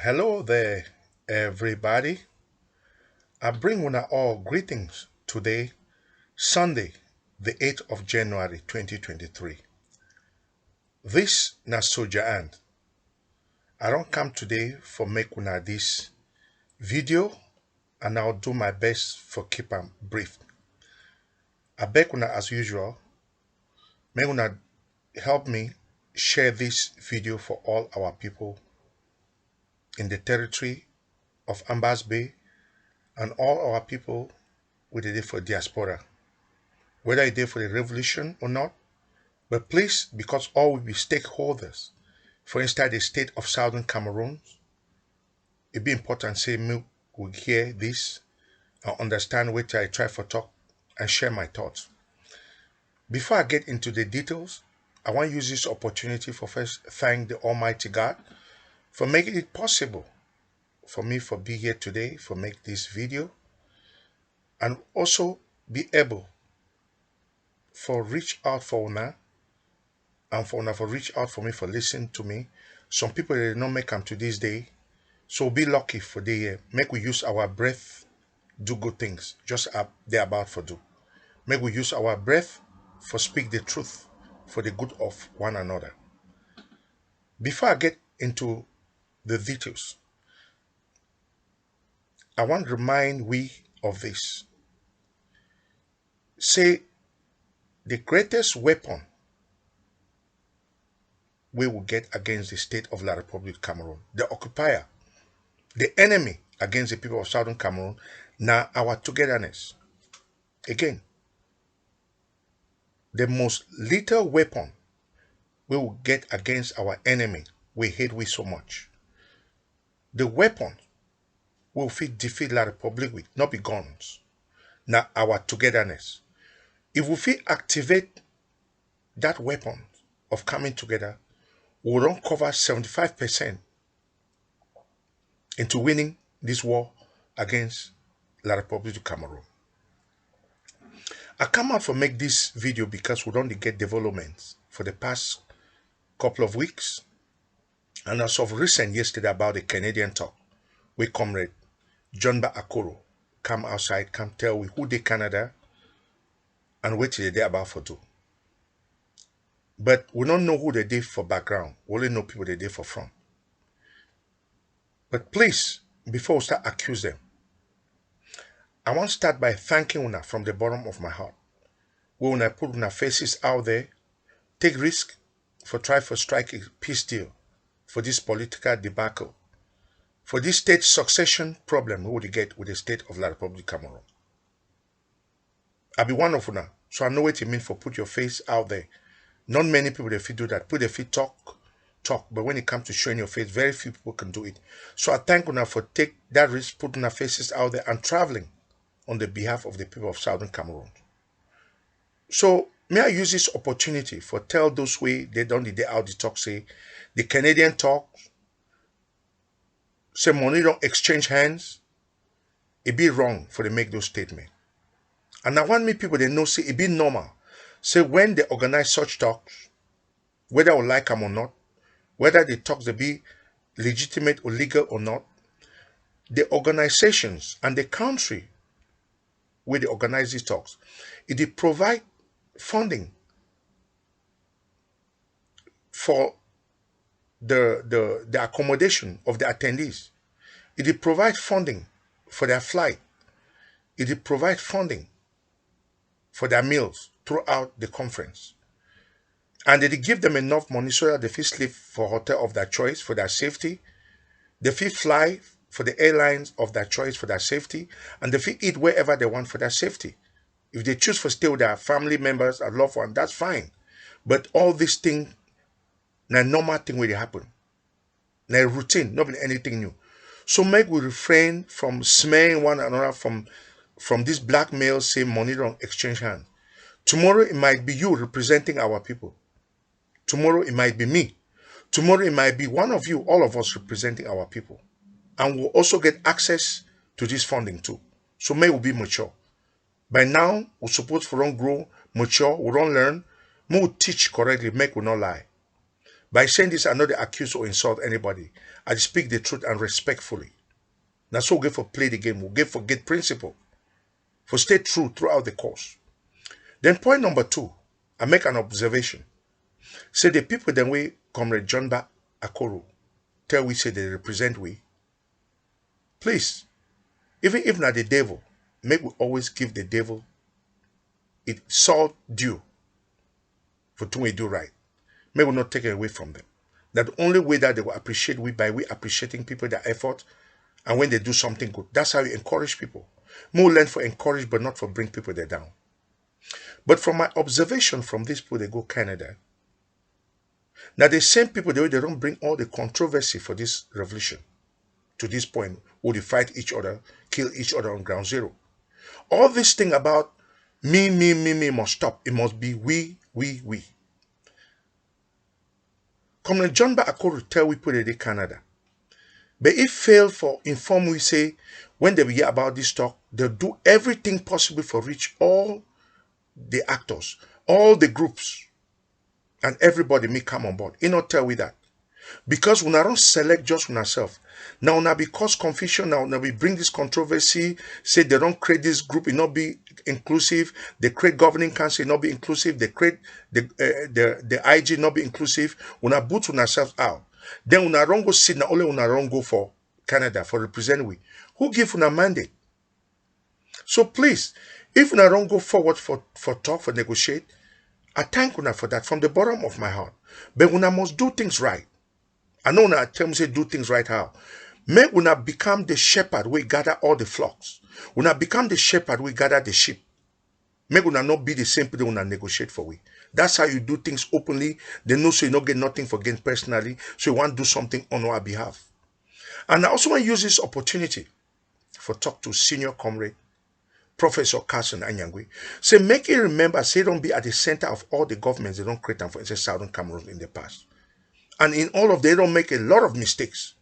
Hello there, everybody. I bring una all greetings today, Sunday, the 8th of January 2023. This na Soja and I don't come today for make una this video and I'll do my best for keep am brief. I beg una as usual, may una help me share this video for all our people in the territory of Ambas Bay and all our people with the day for diaspora. Whether it is for the revolution or not. But please, because all will be stakeholders, for instance, the state of Southern Cameroon, it be important say me will hear this and understand what I try for talk and share my thoughts. Before I get into the details, I want to use this opportunity for first thank the Almighty God for making it possible for me for be here today, for make this video, and also be able for reach out for una and for una for reach out for me for listen to me. Some people they did not make them to this day. So be lucky for the year. Make we use our breath, do good things. Just they about for do. Make we use our breath for speak the truth for the good of one another. Before I get into the details, I want to remind we of this. Say the greatest weapon we will get against the state of La Republic Cameroon, the occupier, the enemy against the people of Southern Cameroon, now our togetherness. Again, the most lethal weapon we will get against our enemy we hate we so much. The weapon will fit defeat La Republic with, not be guns. Now our togetherness. If we fit activate that weapon of coming together, we will cover 75% into winning this war against La Republic of Cameroon. I come out for make this video because we don't get developments for the past couple of weeks. And as of recent yesterday about the Canadian talk, we comrade John Akoro come outside, come tell we who they Canada and what they about for do. But we don't know who they did for background. We only know people they did for front. But please, before we start accuse them, I want to start by thanking una from the bottom of my heart. We wanna put una faces out there, take risk for try for strike a peace deal for this political debacle, for this state succession problem we would get with the state of La Republic Cameroon. I be one of una, so I know what you mean for put your face out there. Not many people they fit do that. Put their feet talk, but when it comes to showing your face, very few people can do it. So I thank una for take that risk, putting our faces out there and traveling on the behalf of the people of Southern Cameroon. So may I use this opportunity for tell those way they don't the out the talk say the Canadian talk say money don't exchange hands. It be wrong for they make those statements. And I want me people they know say it be normal. Say when they organize such talks, whether I like them or not, whether the talks they be legitimate or legal or not, the organizations and the country where they organize these talks, it provide funding for the accommodation of the attendees. It provide funding for their flight. It provide funding for their meals throughout the conference. And they give them enough money so that they feel sleep for hotel of their choice for their safety. They feel fly for the airlines of their choice for their safety. And they feel eat wherever they want for their safety. If they choose for stay with their family members or loved ones, that's fine. But all these things, na normal thing will happen. Na routine, not anything new. So make we refrain from smearing one another from this blackmail, say money don't exchange hands. Tomorrow it might be you representing our people. Tomorrow it might be me. Tomorrow it might be one of you, all of us representing our people. And we'll also get access to this funding too. So may we be mature. By now, we're supposed to grow mature, we don't learn, we will teach correctly, make we not lie. By saying this, I not accuse or insult anybody. I speak the truth and respectfully. Now, so we get for play the game. We get for get principle. For stay true throughout the course. Then point number 2, I make an observation. Say the people then we Comrade Jonba Akoro tell we say they represent we. Please, even if not the devil, make we always give the devil it salt due for doing we do right. May we not take it away from them. That the only way that they will appreciate we by we appreciating people their effort and when they do something good. That's how you encourage people. More learn for encourage but not for bring people there down. But from my observation from these people, they go Canada. Now the same people they don't bring all the controversy for this revolution to this point, who they fight each other, kill each other on ground zero. All this thing about me must stop. It must be we. Comrade Jonba Akoro tell we put it in Canada. But if fail for inform we say when they will hear about this talk, they'll do everything possible for reach all the actors, all the groups, and everybody may come on board. He not tell we that. Because we don't select just on ourselves. Now because confusion, now we bring this controversy, say they don't create this group, it not be inclusive, they create governing council, it not be inclusive, they create the IG not be inclusive, we not boot on ourselves out. Then we not go sit, now only we not go for Canada, for represent we. Who give una mandate? So please, if we not go forward for talk, for negotiate, I thank una for that from the bottom of my heart. But una must do things right. I know una tell me say do things right how. Make una become the shepherd we gather all the flocks. Una become the shepherd we gather the sheep. Make una not be the same people una negotiate for we. That's how you do things openly. They know so you not get nothing for gain personally. So you want to do something on our behalf. And I also want to use this opportunity for talk to senior comrade Professor Carson Anyangwe. Say make it remember, say don't be at the center of all the governments they don't create them for instance Southern Cameroon in the past. And in all of them, they don't make a lot of mistakes,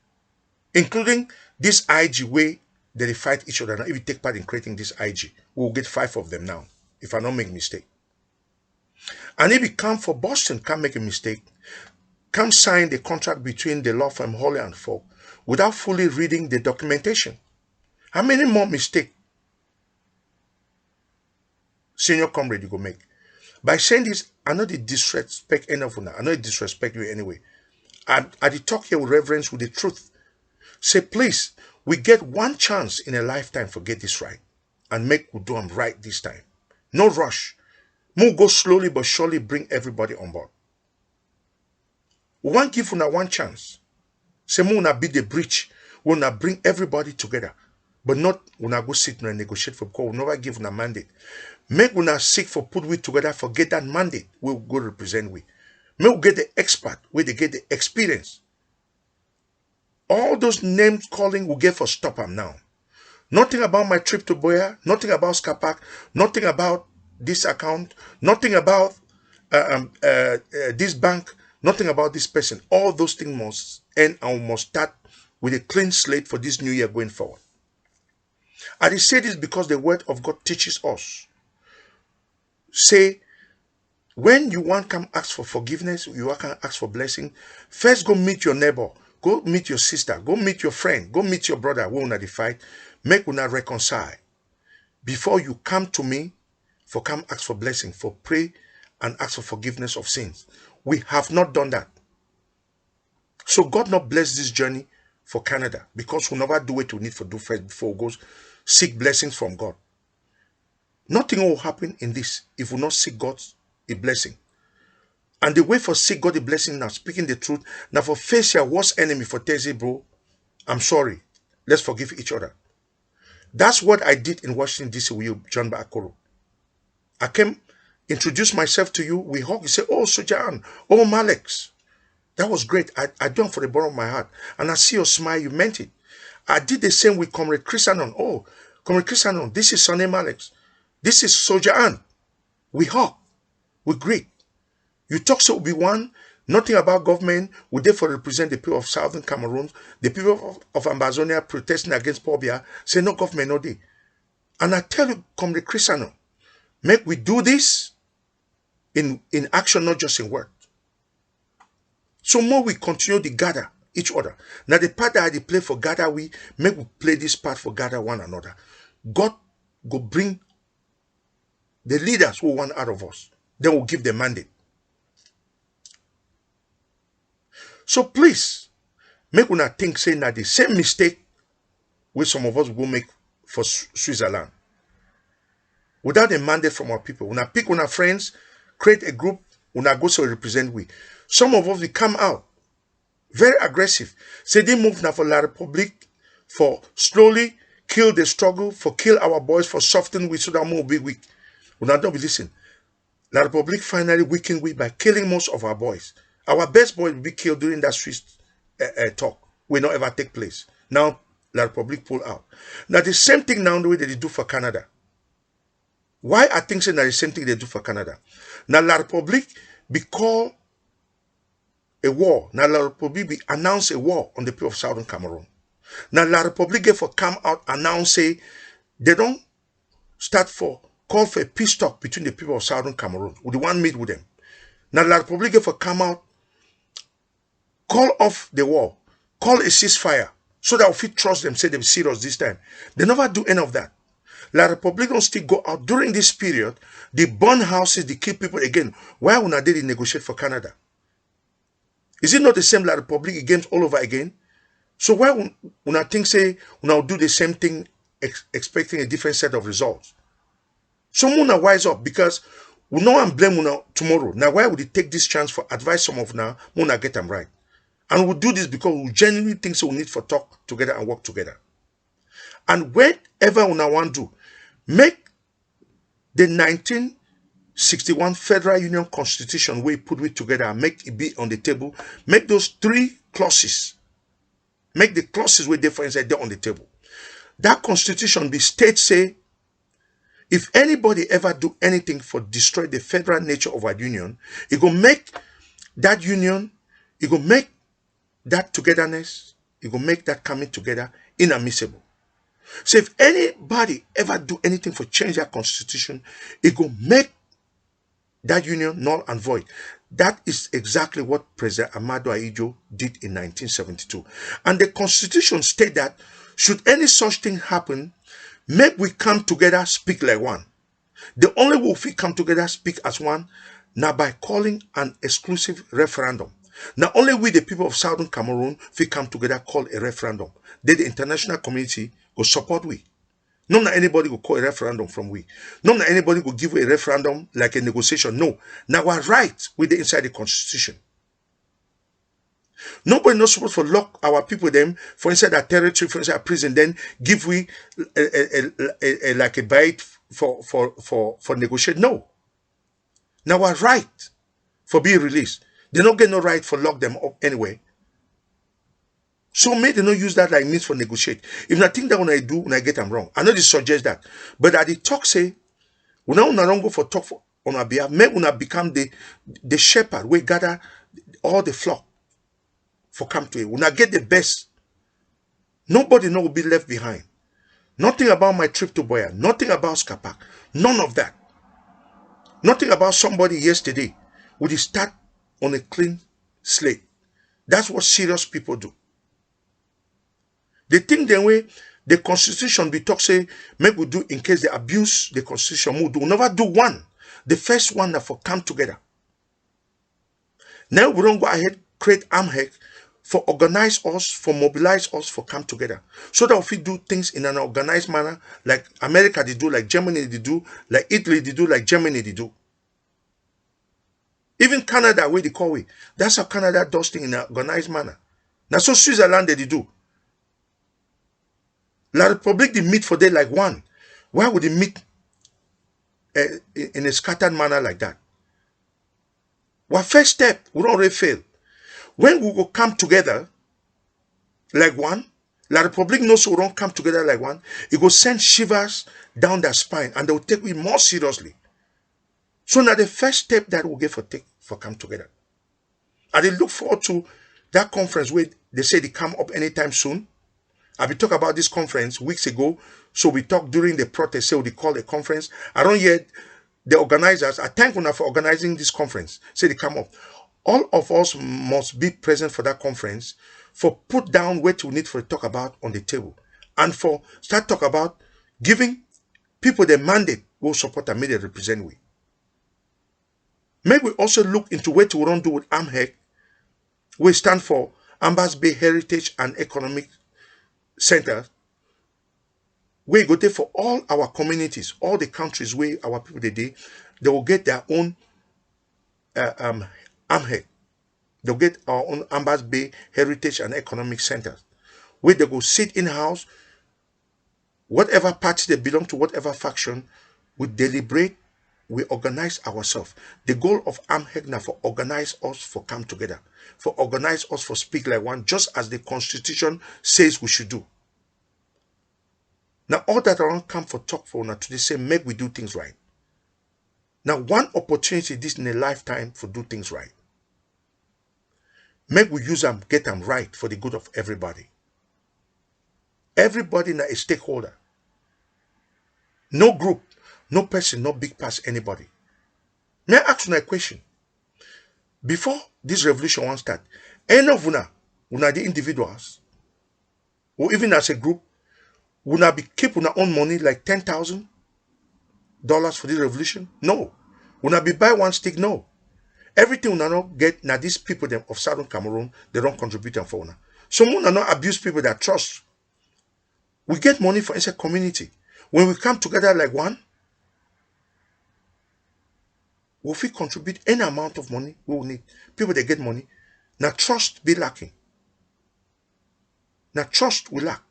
including this IG way that they fight each other. Now, if you take part in creating this IG, we'll get 5 of them now, if I don't make a mistake. And if you come for Boston, can't make a mistake, come sign the contract between the law firm Holly and Folk without fully reading the documentation. How many more mistakes, senior comrade, you go make? By saying this, I know they disrespect any of you. I know they disrespect you anyway. I talk here with reverence, with the truth. Say, please, we get one chance in a lifetime to get this right. And make we do them right this time. No rush. We'll go slowly but surely bring everybody on board. We want to give una one chance. Say, we will be the bridge. We will bring everybody together. But not we will go sit and negotiate for because we never give una mandate. Make we seek for put we together, forget that mandate. We'll go represent we. May we get the expert, where they get the experience. All those names calling we get for stop them now. Nothing about my trip to Boya, nothing about Scapac, nothing about this account, nothing about this bank, nothing about this person. All those things must end and we must start with a clean slate for this new year going forward. I say this because the word of God teaches us. Say, when you want to come ask for forgiveness, you want to ask for blessing, first go meet your neighbor, go meet your sister, go meet your friend, go meet your brother who will fight, make una reconcile. Before you come to me, for come ask for blessing, for pray and ask for forgiveness of sins. We have not done that. So God not bless this journey for Canada because we never do what we need to do first before we go seek blessings from God. Nothing will happen in this if we not seek God's a blessing. And the way for seek God a blessing now, speaking the truth, now for face your worst enemy for tell you, bro, I'm sorry. Let's forgive each other. That's what I did in Washington, D.C. with you, Jonba Akoro. I came, introduced myself to you, we hug, you say, oh, Soja, oh, Malex. That was great. I done for the bottom of my heart. And I see your smile, you meant it. I did the same with Comrade Chrisanon. Oh, Comrade Chrisanon, this is Sonny Malex. This is Soja. We hug. We greet. You talk so be one, nothing about government. We therefore represent the people of Southern Cameroon, the people of Ambazonia protesting against Pobia, say no government, no day. And I tell you, Comrade Chrisano, make we do this in action, not just in word. So more we continue to gather each other. Now the part that I dey play for gather we, make we play this part for gather one another. God go bring the leaders who want out of us. Then we'll give the mandate. So please, make una think saying that the same mistake which some of us will make for Switzerland. Without a mandate from our people. Una pick una friends, create a group, una go so represent we. Some of us will come out very aggressive. Say they move now for La Republique, for slowly kill the struggle, for kill our boys, for soften we so that more will be weak. Una don't be listen. La Republique finally weakened we by killing most of our boys. Our best boys will be killed during that Swiss talk. Will not ever take place. Now La Republique pull out. Now the same thing now the way that they do for Canada. Why I think saying that the same thing they do for Canada. Now La Republique be called a war. Now La Republique be announce a war on the people of Southern Cameroon. Now La Republique for come out announce say they don't start for call for a peace talk between the people of Southern Cameroon. We want to meet with them. Now La Republique for come out call off the war, call a ceasefire so that we trust them, say they're serious this time. They never do any of that. La Republique don't still go out during this period. They burn houses, they kill people again. Why would they negotiate for Canada? Is it not the same La Republique against all over again? So why when I think say when do the same thing expecting a different set of results? So Muna wise up because we know and blame Muna tomorrow. Now why would they take this chance for advice some of now Muna get them right? And we'll do this because we genuinely think so we need for talk together and work together. And whenever we want to do, make the 1961 Federal Union Constitution we put it together and make it be on the table. Make those 3 clauses. Make the clauses with difference there on the table. That constitution be state say, if anybody ever do anything for destroy the federal nature of our union, it will make that union, it will make that togetherness, it will make that coming together inadmissible. So if anybody ever do anything for change that constitution, it will make that union null and void. That is exactly what President Amado Ahijo did in 1972. And the constitution state that should any such thing happen, make we come together, speak like one. The only way we come together, speak as one, now by calling an exclusive referendum. Now only we, the people of Southern Cameroon, we come together, call a referendum. Then the international community will support we. Not that anybody will call a referendum from we. Not that anybody will give a referendum like a negotiation. No. Now we're right with the inside the constitution. Nobody not supposed to lock our people them for inside our territory, for inside our prison, then give we like a bite for negotiate. No. Now we're right for being released. They don't get no right for lock them up anyway. So may they not use that like means for negotiate. If I think that when I do, when I get them wrong, I know they suggest that. But at the talk say, when I don't go for talk for, on our behalf, may una become the shepherd, we gather all the flock for come to it. When I get the best, nobody will be left behind. Nothing about my trip to Boya, nothing about Skapak, none of that. Nothing about somebody yesterday would start on a clean slate. That's what serious people do. They think the way the constitution be talk say make we do in case they abuse the constitution. We do never do one. The first one that for come together. Now we don't go ahead create AMHEC for organize us, for mobilize us, for come together. So that if we do things in an organized manner, like America they do, like Germany they do, like Italy they do, like Germany they do. Even Canada, where they call it. That's how Canada does things in an organized manner. That's what Switzerland they do. La Republique, they meet for day like one. Why would they meet in a scattered manner like that? Our first step, we don't already fail. When we will come together like one, La Republique knows we don't come together like one, it will send shivers down their spine and they will take it more seriously. So now the first step that we'll get for come together. And they look forward to that conference where they say they come up anytime soon. I we talk about this conference weeks ago. So we talked during the protest, so they call a conference. I don't hear the organizers. I thank them for organizing this conference. Say they come up. All of us must be present for that conference, for put down what we need for talk about on the table, and for start talk about giving people the mandate will support and may they represent we. May we also look into what we don't do with AMHEC. We stand for Ambas Bay Heritage and Economic Center. We go there for all our communities, all the countries where our people they will get their own AMHEC. They'll get our own Ambas Bay Heritage and Economic Centers, where they go sit in house, whatever party they belong to, whatever faction, we deliberate, we organize ourselves. The goal of AMHEC now for organize us for come together, for organize us for speak like one, just as the Constitution says we should do. Now all that around come for talk for now today say make we do things right. Now one opportunity this in a lifetime for do things right. Make we use them, get them right for the good of everybody. Everybody now a stakeholder. No group, no person, no big past anybody. May I ask you a question? Before this revolution won't start, any of una the individuals, or even as a group, una be keep una own money like $10,000 for this revolution? No. Una be buy one stick? No. Everything una not get now these people them of Southern Cameroon, they don't contribute them for una. Some una not abuse people that trust. We get money for inside community. When we come together like one, if we contribute any amount of money we will need. People they get money. Now trust be lacking. Now trust we lack.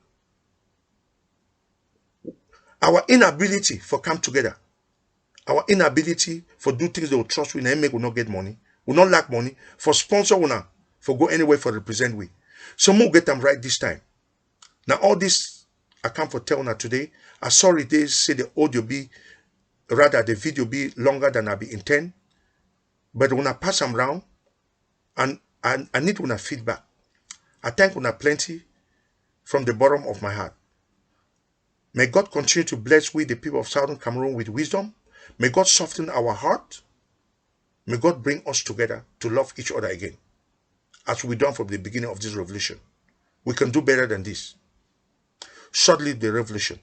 Our inability for come together. Our inability for do things they will trust we make will not get money. Will not lack money. For sponsor we not. For go anywhere for represent we. Some will get them right this time. Now all this I come for tell now today. I sorry they say the audio be rather the video be longer than I be intend. But when I pass them around and I need una feedback. I thank una plenty from the bottom of my heart. May God continue to bless we the people of Southern Cameroon with wisdom. May God soften our heart. May God bring us together to love each other again. As we done from the beginning of this revolution. We can do better than this. Shortly the revolution.